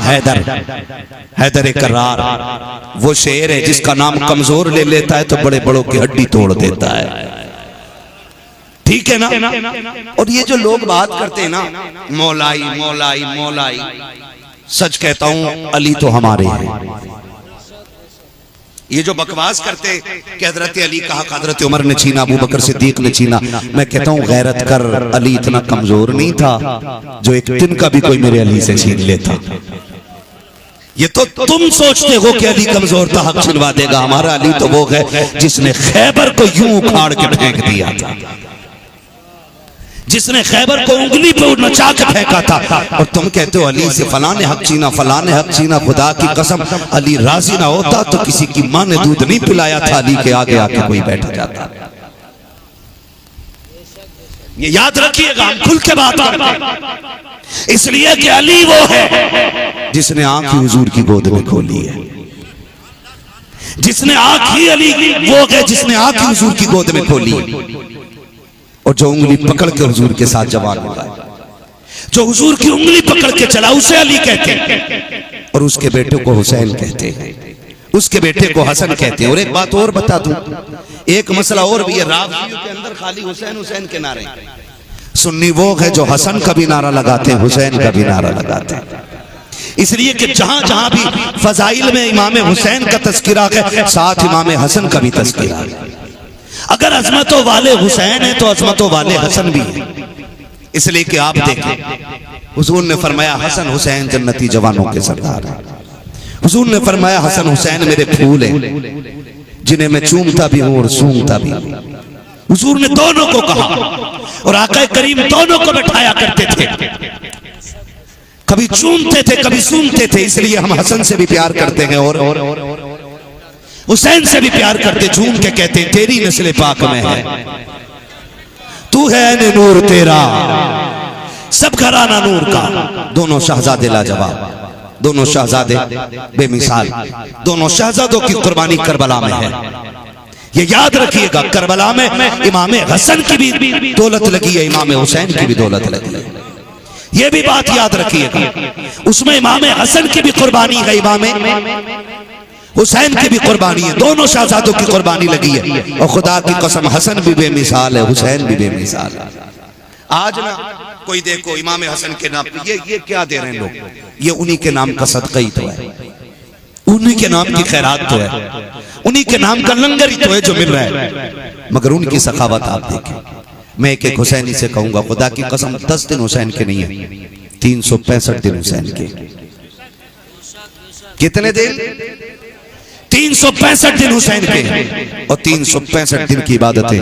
हैदर, हैदर करार, वो शेर है जिसका नाम कमजोर ले लेता है तो बड़े बड़ों की हड्डी तोड़ देता है। ठीक है ना। और ये जो लोग बात करते हैं ना मौलाई मौलाई मौलाई, सच कहता हूं अली तो हमारे हैं। ये जो बकवास करते कि हजरत अली का हक हजरत उमर ने छीना, अबू बकर सिद्दीक ने छीना, मैं कहता हूं गैरत कर, अली इतना कमजोर नहीं था जो एक दिन का भी कोई मेरे अली से छीन लेता। ये तो तुम सोचते हो कि अली कमजोर था हक छिनवा देगा, हमारा अली तो वो है जिसने खैबर को यूं उखाड़ के फेंक दिया था, जिसने खैबर को उंगली पे नचा के फेंका था। और तुम कहते हो अली से फलां ने हक छीना, फलां ने हक छीना। खुदा की कसम अली राजी ना होता तो किसी की मां ने दूध नहीं पिलाया था, अली के आगे आके कोई बैठ जाता। ये याद रखिएगा, हम खुल के बात करते हैं इसलिए कि अली वो है जिसने आंख हुजूर की गोद में खोली है, जिसने आंख ही अली वो है जिसने आंख हुजूर की गोद में खोली है, और जो उंगली पकड़ के हुजूर के साथ जवान हुआ है, जो हुजूर की उंगली पकड़ के चला उसे अली कहते हैं, और उसके बेटे को हुसैन कहते हैं, उसके बेटे को हसन कहते हैं। और एक बात और बता दूं, एक मसला और भी है, रावियों के अंदर खाली हुसैन हुसैन के नारे। सुन्नी वो है जो हसन का भी नारा लगाते हैं, हुसैन का भी नारा लगाते हैं, इसलिए कि जहां जहां भी फजाइल में इमाम हुसैन का तस्करा है साथ इमाम हसन का भी तस्करा है। अगर अजमतों वाले हुसैन है तो अजमतों वाले हसन भी है। इसलिए कि आप देखें हुजूर ने फरमाया हसन हुसैन जन्नती जवानों के सरदार हैं। हुजूर ने फरमाया हसन हुसैन मेरे फूल हैं जिन्हें मैं चूमता भी हूं और सूंघता भी हूं। हुजूर ने दोनों को कहा, और आका करीम दोनों को बैठाया करते थे, कभी चूमते थे कभी सूंघते थे। इसलिए हम हसन से भी प्यार करते हैं और हुसैन से भी प्यार करते, झूम के कहते तेरी नस्ल पाक में है, तू है नूर तेरा सब घराना नूर का। दोनों शहजादे लाजवाब, दोनों शहजादे बेमिसाल, दोनों शहजादों की कुर्बानी करबला में है। ये याद रखिएगा, करबला में इमाम हसन की भी दौलत लगी है, इमाम हुसैन की भी दौलत लगी है। ये भी बात याद रखिएगा, उसमें इमाम हसन की भी कुर्बानी है, इमाम हुसैन की भी कुर्बानी है, दोनों शहजादों की कुर्बानी लगी है। और खुदा की कसम हसन भी बेमिसाल है, हुसैन भी बेमिसाल है। आज ना कोई देखो इमाम हसन के नाम ये क्या दे रहे हैं लोग, ये उन्हीं के नाम का सदका ही तो है, उन्हीं के नाम की खैरात तो है, उन्हीं के नाम का लंगर ही तो है जो मिल रहा है। मगर उनकी सखावत आप देखें। मैं एक हुसैनी से कहूंगा, खुदा की कसम 10 दिन हुसैन के नहीं है, 365 दिन हुसैन के। कितने दिन? 365 दिन हुसैन के हैं। और 365 दिन की इबादतें,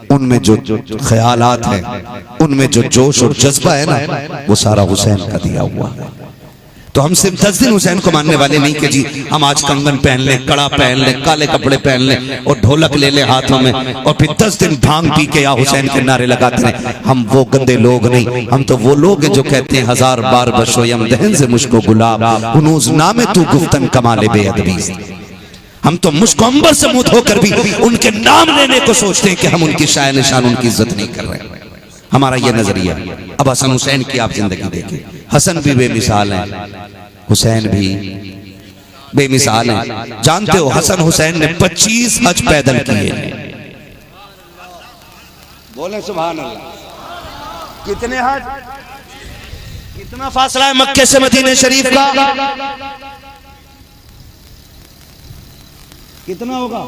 उनमें जो ख्यालात हैं, उनमें जो जोश और जज्बा है ना, वो सारा हुसैन का दिया हुआ है। तो हम सिर्फ 10 दिन हुसैन को मानने वाले नहीं कि जी हम आज कंगन पहन लें, कड़ा पहन लें, काले कपड़े पहन लें और ढोलक ले लें हाथों में और फिर 10 दिन भांग पी के या हुसैन के नारे लगाते हैं। हम वो गंदे लोग नहीं, हम तो वो लोग हैं जो कहते हैं 1000 बार बशो यम दहन से मुझको गुलाब हुनूज नामे तू गुफ्तन कमाले बेअदबी। हम तो मुझको अंबर से मुंह धोकर भी उनके नाम लेने को सोचते हैं कि हम उनकी शाय निशान उनकी इज्जत नहीं कर रहे। हमारा ये नजरिया। अब हसन हुसैन की आप जिंदगी देखिए, हसन भी बेमिसाल है, हुसैन भी बेमिसाल है। जानते हो हसन हुसैन ने 25 हज पैदल किए। बोले सुभान अल्लाह। कितने हज? कितना फासला है मक्के से मदीने शरीफ का? कितना होगा?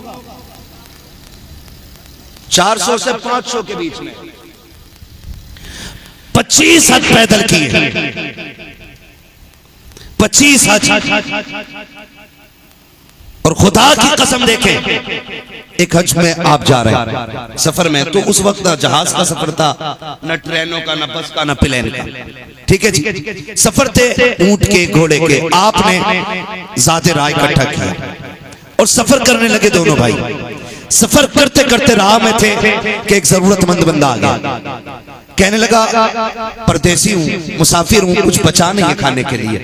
400 से 500 के बीच में 25 हज पैदल किए। 25 हज। और खुदा की कसम देखें, एक हज में आप जा रहे हैं सफर में, तो उस वक्त ना जहाज का सफर था, न ट्रेनों का, न बस का, न प्लेन का। ठीक है जी, सफर थे ऊंट के, घोड़े के। आपने ज़ाते राह इकट्ठा किया और सफर करने लगे दोनों भाई। सफर करते करते राह में थे कि एक जरूरतमंद बंदा आ गया। कहने लगा परदेसी हूं, मुसाफिर हूं, कुछ बचा नहीं है खाने के लिए,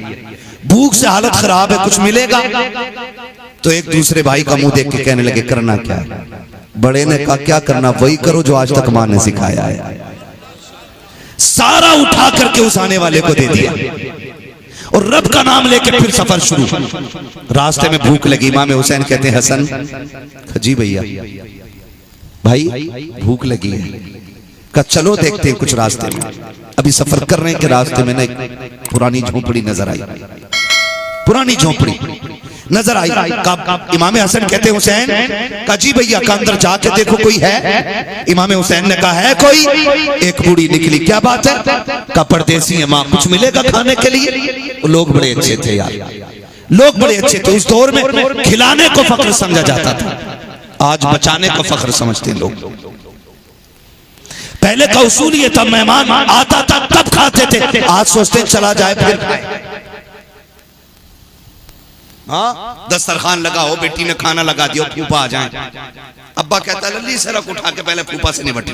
भूख से हालत खराब है, कुछ मिलेगा? तो एक दूसरे भाई का मुंह देख के कहने लगे करना क्या है? बड़े ने कहा क्या करना, वही करो जो आज तक मां ने सिखाया है। सारा उठा करके उस आने वाले को दे दिया और रब का नाम लेके फिर सफर शुरू। रास्ते में भूख लगी, इमाम हुसैन कहते हैं हसन जी भैया भाई भूख लगी है, का चलो देखते हैं कुछ रास्ते में। अभी सफर कर रहे हैं कि रास्ते में ना एक पुरानी झोपड़ी नजर आई, पुरानी झोपड़ी नजर आई। इमाम हसन कहते हैं हुसैन का जी भैया का अंदर जाके देखो कोई है। इमाम हुसैन ने कहा है कोई। एक बूढ़ी निकली, क्या बात है? का परदेसी है माँ, कुछ मिलेगा खाने के लिए? लोग बड़े अच्छे थे यार, लोग बड़े अच्छे थे। उस दौर में खिलाने को फख्र समझा जाता था, आज बचाने को फख्र समझते हैं लोग। पहले का उसूल ये था मेहमान आता था तब खाते थे, आज सोचते हैं चला जाए फिर खाए। हाँ दस्तरखान लगा हो, बेटी ने खाना लगा दिया, फूफा आ जाए, अब्बा कहता है लल्ली सर उठा के पहले फूफा से निपटी।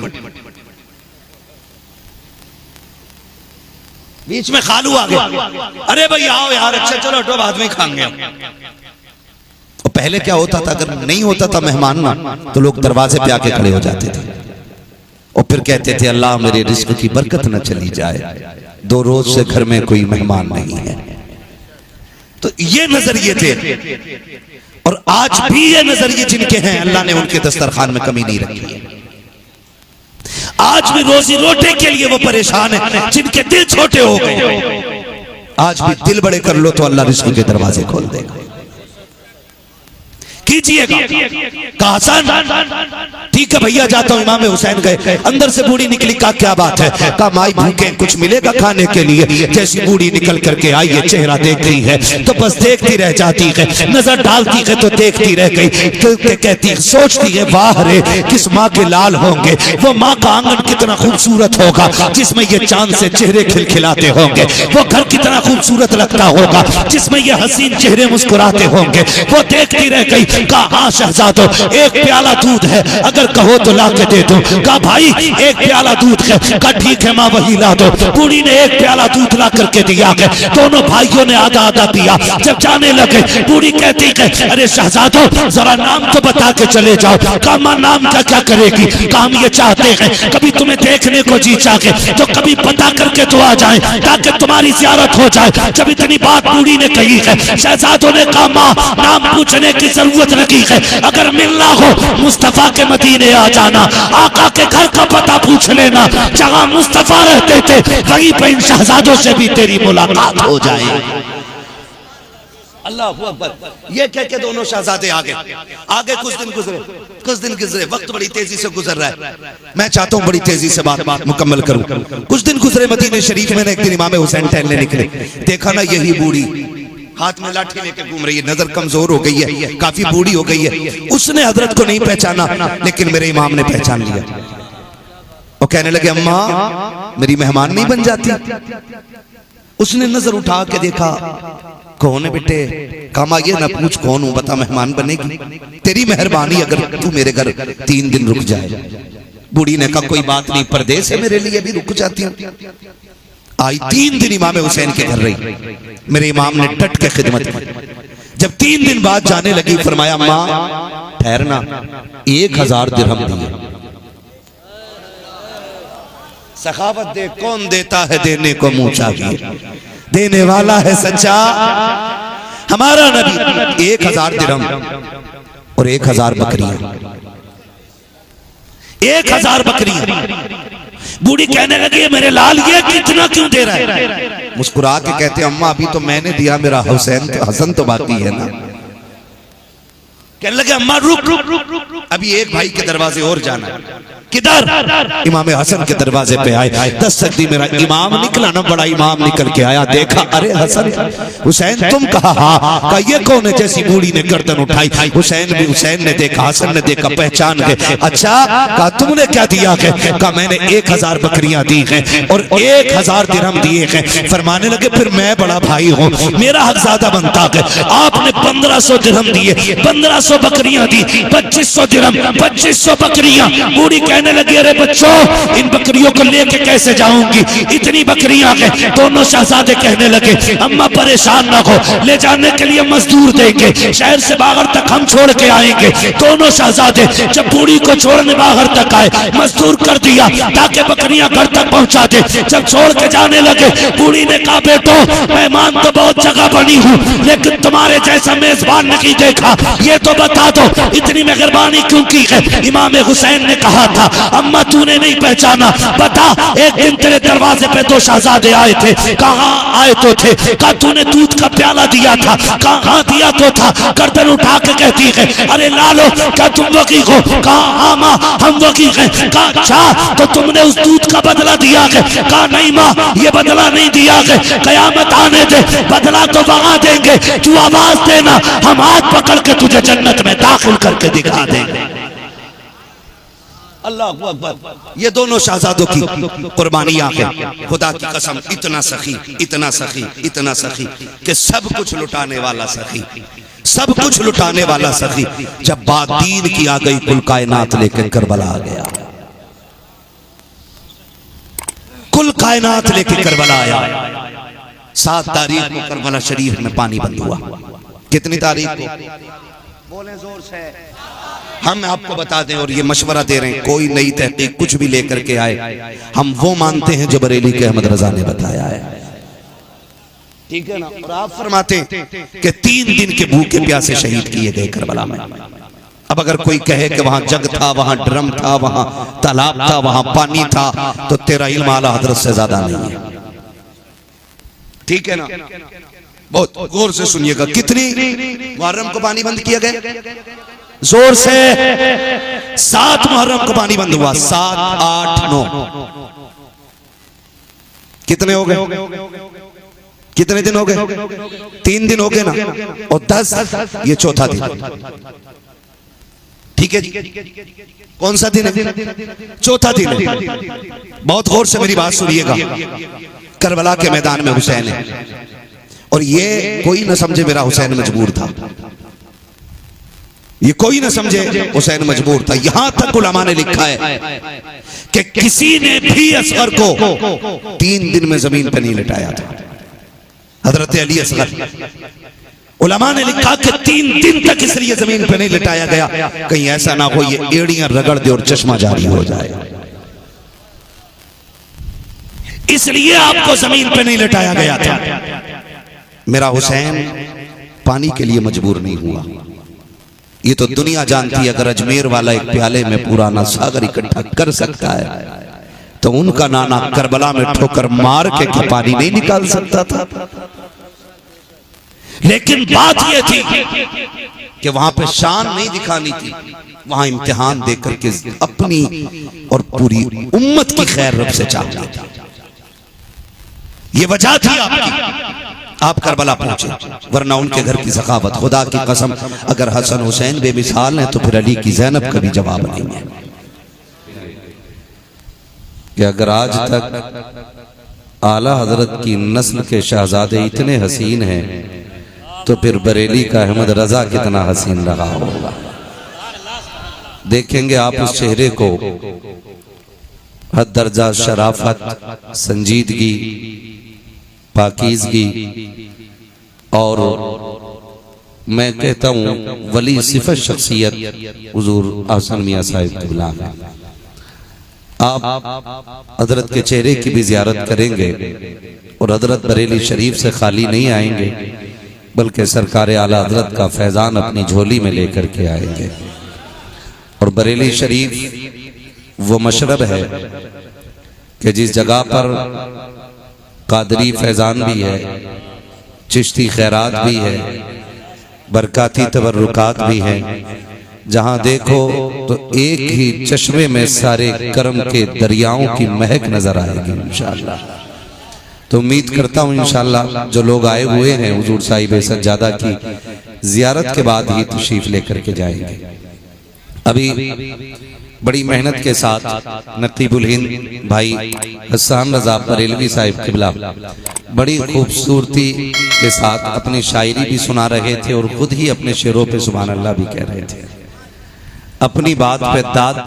बीच में खालू आ गया, अरे भाई आओ यार, अच्छा चलो हटो बाद में खाएंगे। और पहले क्या होता था, अगर नहीं होता था मेहमान ना तो लोग दरवाजे पे आके खड़े हो जाते थे और फिर कहते थे अल्लाह मेरे रिस्क की बरकत न चली जाए, 2 रोज से घर में कोई मेहमान नहीं है। तो ये नजरिए थे, और आज भी ये नजरिए जिनके हैं अल्लाह ने उनके दस्तरखान में कमी नहीं रखी है। आज भी रोजी रोटी के लिए वो परेशान है जिनके दिल छोटे हो गए। आज भी दिल बड़े कर लो तो अल्लाह रिस्क के दरवाजे खोल देगा। कीजिएगा कहा हसन ठीक है भैया जाता हूं। इमाम हुसैन गए, अंदर से बूढ़ी निकली, कहा क्या बात है? कहा माई भूखे, कुछ मिलेगा खाने के लिए? जैसी बूढ़ी निकल करके आई है, चेहरा देख रही है तो बस देखती रह जाती है, नजर डालती है तो देखती रह गई, कहती सोचती है वाह रे किस माँ के लाल होंगे, वो माँ का आंगन कितना खूबसूरत होगा जिसमें ये चांद से चेहरे खिलखिलाते होंगे, वो घर कितना खूबसूरत लगता होगा जिसमें ये हसीन चेहरे मुस्कुराते होंगे। वो देखती रह गई, कहा हाँ शहजादो एक प्याला दूध है, अगर कहो तो ला के दे दो। कहा भाई एक प्याला दूध है, कहा ठीक है माँ वही ला दो। बूढ़ी ने एक प्याला दूध ला करके दिया है, दोनों भाइयों ने आधा आधा पिया। जब जाने लगे बूढ़ी कहती है अरे शहजादो जरा नाम तो बता के चले जाओ। कहा माँ नाम का क्या करेगी? कहा हम ये चाहते हैं कभी तुम्हें देखने को जी चाहे तो कभी पता करके तो आ जाए ताकि तुम्हारी ज़ियारत हो जाए। जब इतनी बात बूढ़ी ने कही है, शहजादों ने कहा माँ नाम पूछने की जरूरत नहीं है, अगर मिलना हो मुस्तफा के मदीने आ जाना, आका के घर का पता पूछ लेना, जहां मुस्तफा रहते थे वहीं पे इन शहजादों से भी तेरी मुलाकात हो जाए। अल्लाह अकबर। ये कह के दोनों शहजादे आगे आगे कुछ दिन गुजरे, वक्त बड़ी तेजी से गुजर रहा है। मैं चाहता हूँ बड़ी तेजी से बात मुकम्मल करूं। कुछ दिन गुजरे मदीने शरीफ में, एक दिन इमाम हुसैन टहलने निकले, देखा ना यही बूढ़ी हाथ में लाठी लेके घूम रही है, नजर कमजोर हो गई है, काफी बूढ़ी हो गई है। उसने हजरत को नहीं पहचाना, लेकिन मेरे इमाम ने पहचान लिया। वो कहने लगे अम्मा मेरी मेहमान नहीं बन जाती? उसने नजर उठा के देखा, कौन है बेटे? कामा ये ना पूछ कौन हूं, बता मेहमान बनेगी? तेरी मेहरबानी अगर तू मेरे घर 3 दिन रुक जाए। बूढ़ी ने कहा कोई बात नहीं, परदेस है मेरे लिए, भी रुक जाती हूं। आई 3 दिन इमाम हुसैन के घर रही, मेरे इमाम ने डट के खिदमत की। जब 3 दिन बाद जाने लगी फरमाया माँ ठहरना, 1000 दिरहम दिए। सखावत दे, कौन देता है देने को मुंह चाहिए, देने वाला है सच्चा हमारा नबी। 1000 दिरहम और 1000 बकरियां, 1000 बकरियां। बूढ़ी कहने लगी मेरे लाल ये कितना क्यों दे रहा है? मुस्कुरा के कहते अम्मा अभी तो मैंने दिया, मेरा हसन तो बाकी है ना। कहने लगे अम्मा रुक, अभी एक भाई के दरवाजे और जाना है। किधर? इमाम हसन के दरवाजे पे आए, दस्तक दी, मेरा इमाम निकला ना, बड़ा इमाम निकल के आया। देखा अरे हसन हुसैन तुम कहा? हाँ। कहा ये कौन है? जैसी बूढ़ी ने गर्दन उठाई, हुसैन ने देखा, हसन ने देखा, पहचान गए। अच्छा कहा तुमने क्या दिया है? कहा मैंने 1000 बकरियां दी हैं और 1000 दिरहम दिए हैं। फरमाने लगे फिर मैं बड़ा भाई हूँ, मेरा हक ज्यादा बनता है। आपने 1500 दिरहम दिए, 1500 1500 बकरियां दी, 2500 दिरहम, 2500 बकरियां। बूढ़ी कहने लगी अरे बच्चों इन बकरियों को लेके कैसे जाऊंगी, इतनी बकरियां हैं। दोनों शहजादे कहने लगे अम्मा परेशान ना हो, ले जाने के लिए मजदूर देंगे, शहर से बाहर तक हम छोड़ के आएंगे। दोनों शहजादे जब बूढ़ी को छोड़ने बाहर तक आए, मजदूर कर दिया ताकि बकरियां घर तक पहुंचा दे। जब छोड़ के जाने लगे, बूढ़ी ने कहा बेटो मेहमान तो बहुत जगह बनी हूं, लेकिन तुम्हारे जैसा मेजबान नहीं देखा, ये तो बता दो इतनी मेहरबानी क्यों की है। इमाम हुसैन ने कहा था अम्मा तूने नहीं पहचाना, बता एक दिन तेरे दरवाजे पे दो शहजादे आए थे, कहाँ आए तो थे, कहा तूने दूध का प्याला दिया था, कहाँ दिया तो था। गर्दन उठा के कहती है अरे लालो क्या तुम वकील हो, कहा हाँ माँ हम वकील हैं। कहा अच्छा तो तुमने उस दूध का बदला दिया है, कहा नहीं माँ ये बदला नहीं दिया है, कयामत आने दे बदला तो वहां देंगे, तू आवाज देना हम हाथ पकड़ के तुझे जन्नत में दाखिल करके दिखा देंगे। अल्लाह अकबर। ये दोनों शहजादों की कुर्बानियां हैं। खुदा की कसम इतना सखी, इतना सखी, इतना सखी कि सब कुछ लुटाने वाला सखी, सब कुछ लुटाने वाला सखी। जब बात दीन की आ गई कुल कायनात लेकर करबला आ गया, कुल कायनात लेकर करबला आया। 7 तारीख को करबला शरीफ में पानी बंद हुआ। कितनी तारीख को बोले जोर से, हम आपको बता दें और ये मशवरा दे रहे हैं, कोई नई तहकीक कुछ भी लेकर के आए, हम वो मानते हैं जो बरेली के अहमद रजा ने बताया है, ठीक है ना। और आप फरमाते हैं कि 3 दिन के भूखे प्यासे शहीद किए गए करबला में। अब अगर कोई कहे कि वहां जग था, वहां ड्रम था, वहां तालाब था, वहां पानी था, तो तेरा इल्म आला हजरत से ज्यादा नहीं है, ठीक है ना। बहुत गौर से सुनिएगा। कितनी मुहर्रम को पानी बंद किया गया, जोर से 7 मुहर्रम को पानी बंद हुआ। 7, 8, 9 कितने हो गए, कितने दिन हो गए, 3 दिन हो गए ना, और 10 ये चौथा दिन, ठीक है जी। कौन सा दिन है, चौथा दिन है। बहुत गौर से मेरी बात सुनिएगा। करबला के मैदान में हुसैन है, और ये कोई ना समझे मेरा हुसैन मजबूर था, ये कोई ना समझे हुसैन मजबूर था। यहां तक उलमा ने लिखा है कि किसी ने भी असगर को 3 दिन में जमीन पर नहीं लिटाया था। हजरत अली असगर, उलमा ने लिखा कि 3 दिन तक इसलिए जमीन पर नहीं लिटाया गया कहीं ऐसा ना हो ये एड़ियां रगड़ दे और चश्मा जारी हो जाए, इसलिए आपको जमीन पर नहीं लिटाया गया था। मेरा हुसैन पानी के लिए मजबूर नहीं हुआ। ये तो दुनिया जानती है, अगर अजमेर वाला एक प्याले में पुराना सागर इकट्ठा कर सकता है तो उनका नाना करबला में ठोकर मार के पानी नहीं निकाल सकता था। लेकिन बात यह थी कि वहां पे शान नहीं दिखानी थी, वहां इम्तिहान देकर के अपनी और पूरी उम्मत की खैर रब से चाहना था। ये वजह थी आपकी, आप करबला पहुंचे, वरना उनके घर की सखावत, खुदा की कसम अगर हसन हुसैन बेमिसाल हैं तो फिर अली की ज़ैनब का भी जवाब नहीं है। कि अगर आज तक आला हजरत की नस्ल के शहजादे इतने हसीन हैं तो फिर बरेली का अहमद रजा कितना हसीन रहा होगा। देखेंगे आप उस चेहरे को, हद दर्जा शराफत, संजीदगी, पाकीज़गी, और मैं कहता हूँ वली सिफत शख्सियत हुजूर आसन मियां साहिब क़िबला है। आप हजरत के चेहरे की भी ज़ियारत करेंगे और हजरत बरेली शरीफ से खाली नहीं आएंगे, बल्कि सरकार आला हजरत का फैजान अपनी झोली में लेकर के आएंगे। और बरेली शरीफ वो मशरब है कि जिस जगह पर कादरी फैजान भी है, चिश्ती खैरात भी है, बरकाती तबर्रुकात भी हैं, जहां देखो तो एक ही चश्मे में सारे करम के दरियाओं की महक नजर आएगी इंशाअल्लाह। तो उम्मीद करता हूँ इंशाअल्लाह जो लोग आए हुए हैं हुजूर साहिब सज्जादा की जियारत के बाद ही तशरीफ लेकर के जाएंगे। अभी बड़ी मेहनत के साथ नकीबुल हिंद भाई हसन रजा बरेलवी साहिब क़िबला बड़ी खूबसूरती के साथ अपनी शायरी भी सुना रहे थे और खुद ही अपने शेरों पे सुभान अल्लाह भी कह रहे थे। अपनी बात पे दाद